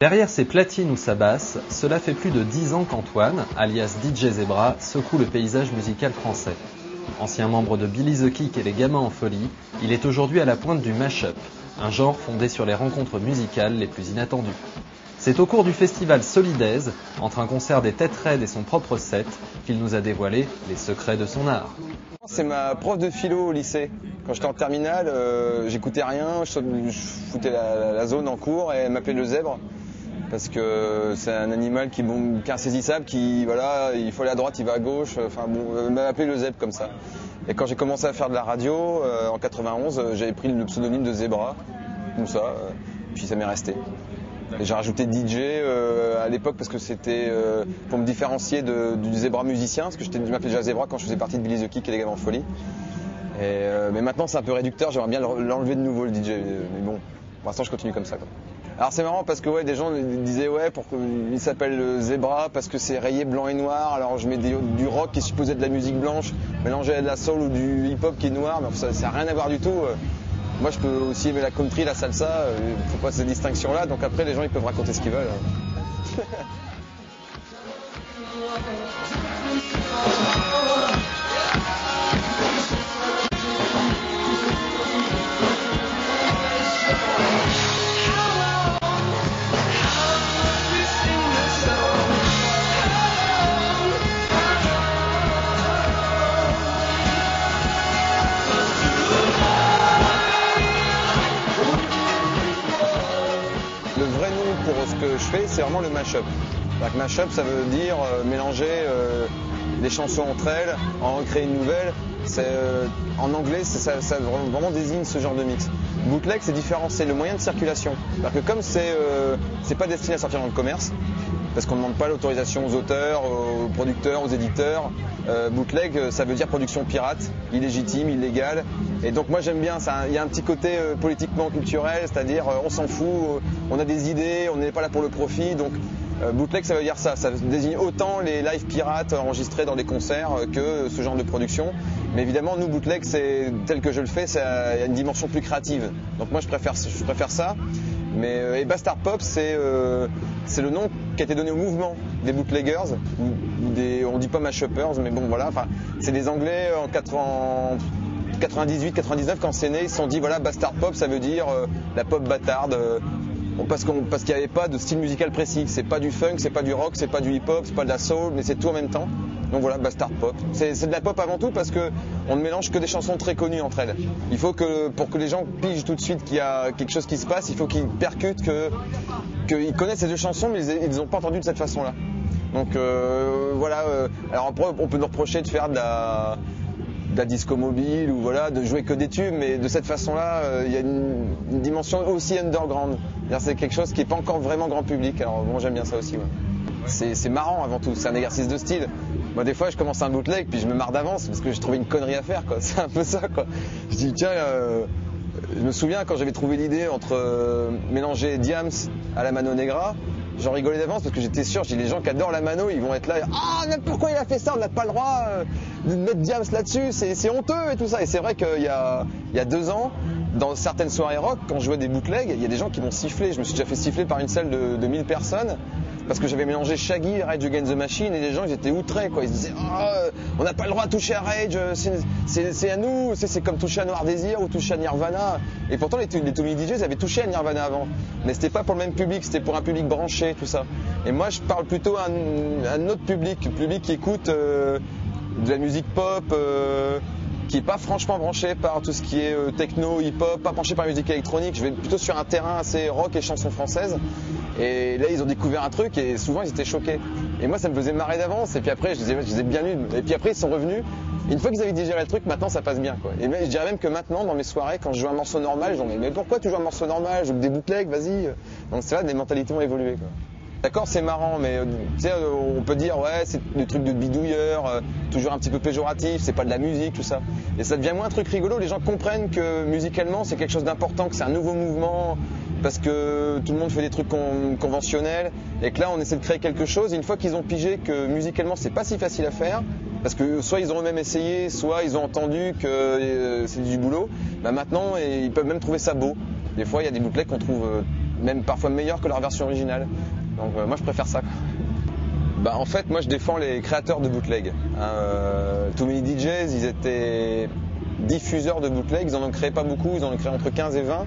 Derrière ses platines ou sa basse, cela fait plus de 10 ans qu'Antoine, alias DJ Zebra, secoue le paysage musical français. Ancien membre de Billy the Kick et les Gamins en folie, il est aujourd'hui à la pointe du mash-up, un genre fondé sur les rencontres musicales les plus inattendues. C'est au cours du festival Solidaise, entre un concert des Têtes Raides et son propre set, qu'il nous a dévoilé les secrets de son art. C'est ma prof de philo au lycée. Quand j'étais en terminale, j'écoutais rien, je foutais la zone en cours et elle m'appelait le zèbre. Parce que c'est un animal qui est insaisissable, voilà, il faut aller à droite, il va à gauche, elle m'a appelé le zèbre comme ça. Et quand j'ai commencé à faire de la radio, en 91, j'avais pris le pseudonyme de Zebra, comme ça, puis ça m'est resté. Et j'ai rajouté DJ à l'époque parce que c'était pour me différencier du zébra musicien, parce que je m'appelais déjà Zebra quand je faisais partie de Billy the Kick et les Gamins en folie. Mais maintenant c'est un peu réducteur, j'aimerais bien l'enlever de nouveau le DJ, mais bon, pour l'instant je continue comme ça, quoi. Alors c'est marrant parce que des gens disaient il s'appelle Zebra parce que c'est rayé blanc et noir, alors je mets du rock qui est supposé de la musique blanche, mélangé à de la soul ou du hip-hop qui est noir, mais ça n'a rien à voir du tout. Moi je peux aussi aimer la country, la salsa, il faut pas ces distinctions là, donc après les gens ils peuvent raconter ce qu'ils veulent. Le vrai nom pour ce que je fais, c'est vraiment le mash-up. Mash-up, ça veut dire mélanger les chansons entre elles, en créer une nouvelle. En anglais, ça vraiment désigne ce genre de mix. Bootleg, c'est différent, c'est le moyen de circulation. Que comme c'est pas destiné à sortir dans le commerce, parce qu'on ne demande pas l'autorisation aux auteurs, aux producteurs, aux éditeurs. Bootleg, ça veut dire production pirate, illégitime, illégale. Et donc moi j'aime bien, il y a un petit côté politiquement culturel, c'est-à-dire on s'en fout, on a des idées, on n'est pas là pour le profit. Donc bootleg ça veut dire ça désigne autant les live pirates enregistrés dans des concerts que ce genre de production. Mais évidemment nous bootleg, tel que je le fais, il y a une dimension plus créative. Donc moi je préfère ça. Et Bastard Pop, c'est le nom qui a été donné au mouvement des bootleggers, on dit pas mash-uppers, mais bon voilà, c'est des Anglais en 98, 99 quand c'est né, ils se sont dit voilà, Bastard Pop ça veut dire la pop bâtarde, parce qu'il n'y avait pas de style musical précis, c'est pas du funk, c'est pas du rock, c'est pas du hip-hop, c'est pas de la soul, mais c'est tout en même temps. Donc voilà, Bastard Pop. C'est de la pop avant tout parce qu'on ne mélange que des chansons très connues entre elles. Il faut pour que les gens pigent tout de suite qu'il y a quelque chose qui se passe, il faut qu'ils percutent, qu'ils connaissent ces deux chansons mais ils les ont pas entendues de cette façon-là. Donc voilà, alors après on peut nous reprocher de faire de la disco mobile ou voilà, de jouer que des tubes, mais de cette façon-là, il y a une dimension aussi underground. C'est quelque chose qui n'est pas encore vraiment grand public, alors moi j'aime bien ça aussi. Ouais. C'est marrant avant tout, c'est un exercice de style. Moi des fois je commence un bootleg puis je me marre d'avance parce que j'ai trouvé une connerie à faire, quoi. C'est un peu ça, quoi. Je dis tiens, je me souviens quand j'avais trouvé l'idée entre mélanger Diams à la Mano Negra, j'en rigolais d'avance parce que j'étais sûr, j'ai les gens qui adorent la Mano, ils vont être là, mais pourquoi il a fait ça, on n'a pas le droit de mettre Diams là-dessus, c'est honteux et tout ça. Et c'est vrai qu'il y a 2 ans, dans certaines soirées rock, quand je jouais des bootlegs, il y a des gens qui m'ont sifflé. Je me suis déjà fait siffler par une salle de 1000 personnes parce que j'avais mélangé Shaggy, Rage Against the Machine, et les gens ils étaient outrés, quoi. Ils se disaient on n'a pas le droit de toucher à Rage, c'est à nous, c'est comme toucher à Noir Désir ou toucher à Nirvana. Et pourtant les Tommy DJ ils avaient touché à Nirvana avant, mais c'était pas pour le même public, c'était pour un public branché, tout ça. Et moi je parle plutôt à un autre public qui écoute de la musique pop, qui est pas franchement branché par tout ce qui est techno, hip-hop, pas branché par la musique électronique. Je vais plutôt sur un terrain assez rock et chansons françaises. Et là, ils ont découvert un truc et souvent, ils étaient choqués. Et moi, ça me faisait marrer d'avance. Et puis après, je disais bien nul. Et puis après, ils sont revenus. Et une fois qu'ils avaient digéré le truc, maintenant, ça passe bien, quoi. Et je dirais même que maintenant, dans mes soirées, quand je joue un morceau normal, je dis mais pourquoi tu joues un morceau normal? Je joue des bootlegs, vas-y. Donc c'est là, des mentalités ont évolué, quoi. D'accord, c'est marrant, mais tu sais, on peut dire ouais, c'est des trucs de bidouilleur, toujours un petit peu péjoratif, c'est pas de la musique, tout ça. Et ça devient moins un truc rigolo. Les gens comprennent que musicalement, c'est quelque chose d'important, que c'est un nouveau mouvement, parce que tout le monde fait des trucs conventionnels, et que là, on essaie de créer quelque chose. Et une fois qu'ils ont pigé que musicalement, c'est pas si facile à faire, parce que soit ils ont eux-mêmes essayé, soit ils ont entendu que c'est du boulot. Maintenant, ils peuvent même trouver ça beau. Des fois, il y a des bootlegs qu'on trouve même parfois meilleure que leur version originale. Donc moi je préfère ça. Bah, en fait, moi je défends les créateurs de bootleg. Too Many DJs, ils étaient diffuseurs de bootleg, ils en ont créé pas beaucoup, ils en ont créé entre 15 et 20.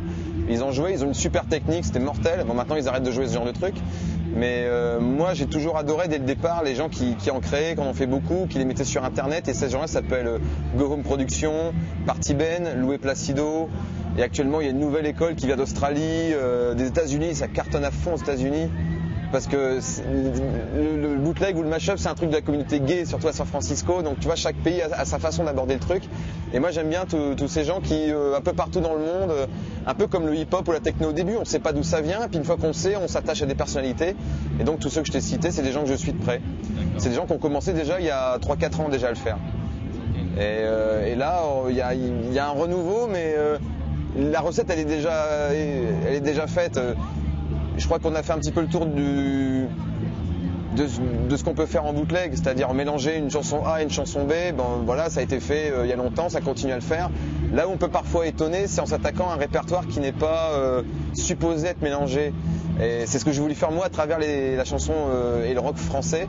Ils ont joué, ils ont une super technique, c'était mortel. Bon, maintenant ils arrêtent de jouer ce genre de truc. Mais moi j'ai toujours adoré dès le départ les gens qui en créaient, qui en ont fait beaucoup, qui les mettaient sur internet. Et ces gens-là s'appellent Go Home Production, Party Ben, Loué Placido. Et actuellement il y a une nouvelle école qui vient d'Australie, des États-Unis, ça cartonne à fond aux États-Unis. Parce que le bootleg ou le mashup, c'est un truc de la communauté gay, surtout à San Francisco. Donc tu vois, chaque pays a sa façon d'aborder le truc. Et moi j'aime bien tous ces gens qui, un peu partout dans le monde, un peu comme le hip-hop ou la techno au début, on ne sait pas d'où ça vient. Puis une fois qu'on sait, on s'attache à des personnalités. Et donc tous ceux que je t'ai cités, c'est des gens que je suis de près. C'est des gens qui ont commencé déjà il y a 3-4 ans déjà à le faire. Et là, il y a un renouveau, mais la recette elle est déjà faite. Je crois qu'on a fait un petit peu le tour de ce qu'on peut faire en bootleg, c'est-à-dire mélanger une chanson A et une chanson B. Bon, voilà, ça a été fait il y a longtemps, ça continue à le faire. Là où on peut parfois étonner, c'est en s'attaquant à un répertoire qui n'est pas supposé être mélangé. Et c'est ce que j'ai voulu faire moi à travers la chanson et le rock français,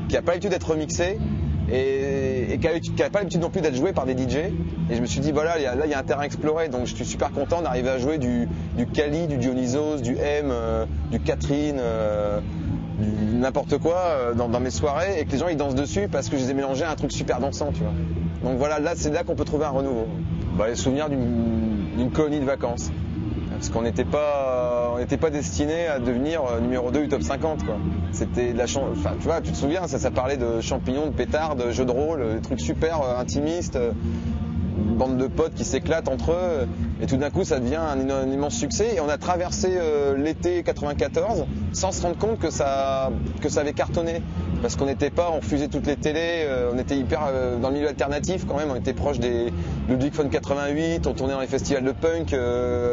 qui n'a pas l'habitude d'être remixé et qui n'a pas l'habitude non plus d'être joué par des DJ. Et je me suis dit, voilà, là il y a un terrain à explorer, donc je suis super content d'arriver à jouer du Kali, du Dionysos, du M, du Catherine, du n'importe quoi dans mes soirées, et que les gens ils dansent dessus parce que je les ai mélangés à un truc super dansant, tu vois. Donc voilà, là c'est là qu'on peut trouver un renouveau. Bah, les souvenirs d'une colonie de vacances. Parce qu'on n'était pas destiné à devenir numéro 2 du top 50, quoi. C'était de la enfin, tu vois, tu te souviens, ça parlait de champignons, de pétards, de jeux de rôle, des trucs super intimistes, une bande de potes qui s'éclatent entre eux, et tout d'un coup ça devient un immense succès. Et on a traversé l'été 94 sans se rendre compte que ça avait cartonné. Parce qu'on n'était pas, on refusait toutes les télés, on était hyper dans le milieu alternatif quand même, on était proche des Ludwig von 88, on tournait dans les festivals de punk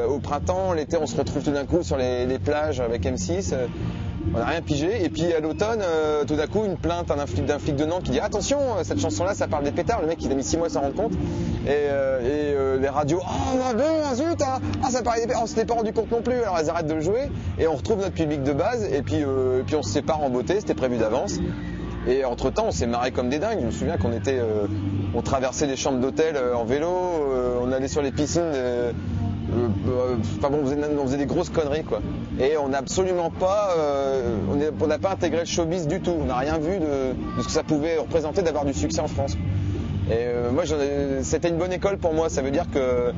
au printemps, l'été on se retrouve tout d'un coup sur les plages avec M6, on n'a rien pigé. Et puis à l'automne, tout d'un coup une plainte d'un flic de Nantes qui dit attention, cette chanson-là ça parle des pétards, le mec il a mis 6 mois à s'en rendre compte, et les radios, oh zut, ça parlait des pétards, on s'était pas rendu compte non plus, alors elles arrêtent de le jouer, et on retrouve notre public de base, et puis on se sépare en beauté, c'était prévu d'avance. Et entre temps on s'est marré comme des dingues. Je me souviens qu'on on traversait les chambres d'hôtel en vélo, on allait sur les piscines, on faisait des grosses conneries, quoi. Et on n'a absolument pas, on n'a pas intégré le showbiz du tout. On n'a rien vu de ce que ça pouvait représenter d'avoir du succès en France. Et moi c'était une bonne école pour moi. Ça veut dire que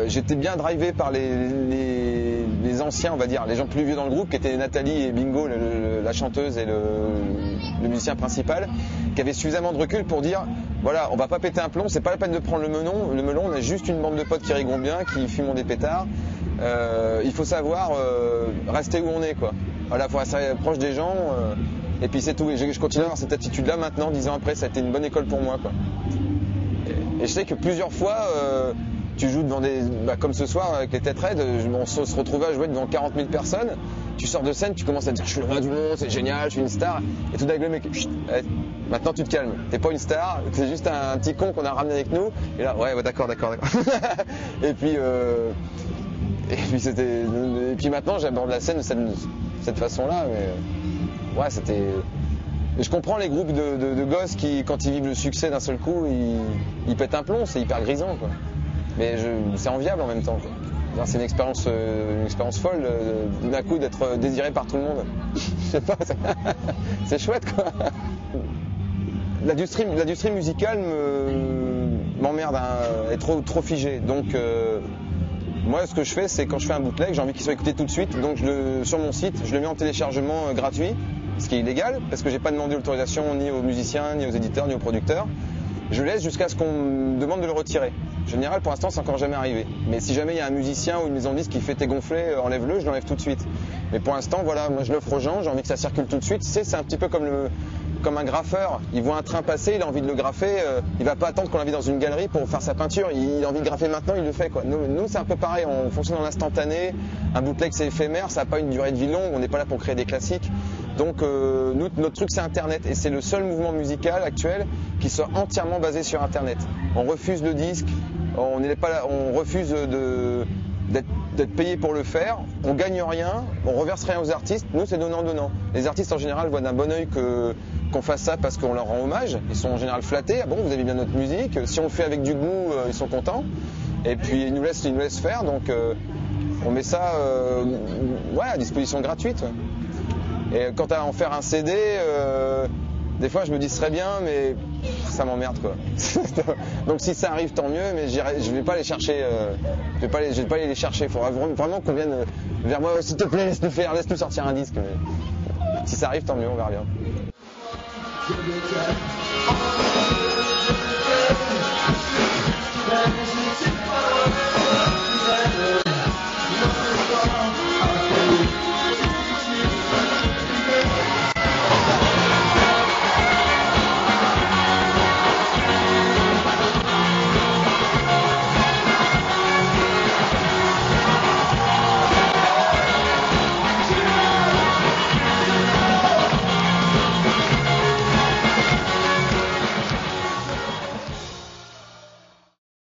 j'étais bien drivé par les anciens, on va dire, les gens plus vieux dans le groupe, qui étaient Nathalie et Bingo, la chanteuse et le musicien principal, qui avaient suffisamment de recul pour dire, voilà, on va pas péter un plomb, c'est pas la peine de prendre le melon, on a juste une bande de potes qui rigolent bien, qui fument des pétards. Il faut savoir rester où on est, quoi. Voilà, faut rester proche des gens, et puis c'est tout. Et je continue à avoir cette attitude-là maintenant, 10 ans après, ça a été une bonne école pour moi, quoi. Et je sais que plusieurs fois, tu joues devant comme ce soir avec les Têtes Raides, on se retrouvait à jouer devant 40 000 personnes, tu sors de scène, tu commences à dire je suis le roi du monde, c'est génial, je suis une star, et tout d'un coup le mec, maintenant tu te calmes, t'es pas une star, c'est juste un petit con qu'on a ramené avec nous, et là ouais d'accord. et puis maintenant j'aborde la scène de cette façon-là, mais ouais c'était... Et je comprends les groupes de gosses qui, quand ils vivent le succès d'un seul coup, ils pètent un plomb, c'est hyper grisant, quoi. Mais c'est enviable en même temps, quoi. C'est une expérience folle d'un coup d'être désiré par tout le monde. Je sais pas, c'est chouette, quoi. L'industrie musicale m'emmerde, est trop figée. Donc moi ce que je fais, c'est quand je fais un bootleg, j'ai envie qu'il soit écouté tout de suite. Donc sur mon site, je le mets en téléchargement gratuit, ce qui est illégal parce que j'ai pas demandé l'autorisation ni aux musiciens, ni aux éditeurs, ni aux producteurs. Je laisse jusqu'à ce qu'on me demande de le retirer. En général, pour l'instant, c'est encore jamais arrivé. Mais si jamais il y a un musicien ou une maison de disque qui fait t'es gonflé, enlève-le, je l'enlève tout de suite. Mais pour l'instant, voilà, moi je l'offre aux gens, j'ai envie que ça circule tout de suite. Tu sais, c'est un petit peu comme un graffeur. Il voit un train passer, il a envie de le graffer, il va pas attendre qu'on l'invite dans une galerie pour faire sa peinture. Il a envie de graffer maintenant, il le fait, quoi. Nous c'est un peu pareil, on fonctionne en instantané. Un bootleg c'est éphémère, ça n'a pas une durée de vie longue, on n'est pas là pour créer des classiques. Donc notre truc c'est Internet, et c'est le seul mouvement musical actuel qui soit entièrement basé sur Internet. On refuse le disque, on refuse d'être payé pour le faire, on gagne rien, on reverse rien aux artistes, nous c'est donnant-donnant. Les artistes en général voient d'un bon oeil qu'on fasse ça parce qu'on leur rend hommage, ils sont en général flattés, ah bon vous aimez bien notre musique, si on le fait avec du goût, ils sont contents, et puis ils nous laissent faire, donc on met ça à disposition gratuite. Ouais. Et quant à en faire un CD, des fois je me dis ce serait bien, mais ça m'emmerde quoi. Donc si ça arrive tant mieux, mais je vais pas les chercher. Je vais pas aller les chercher. Il faudra vraiment qu'on vienne vers moi. S'il te plaît, laisse-nous sortir un disque. Mais si ça arrive tant mieux, on verra bien.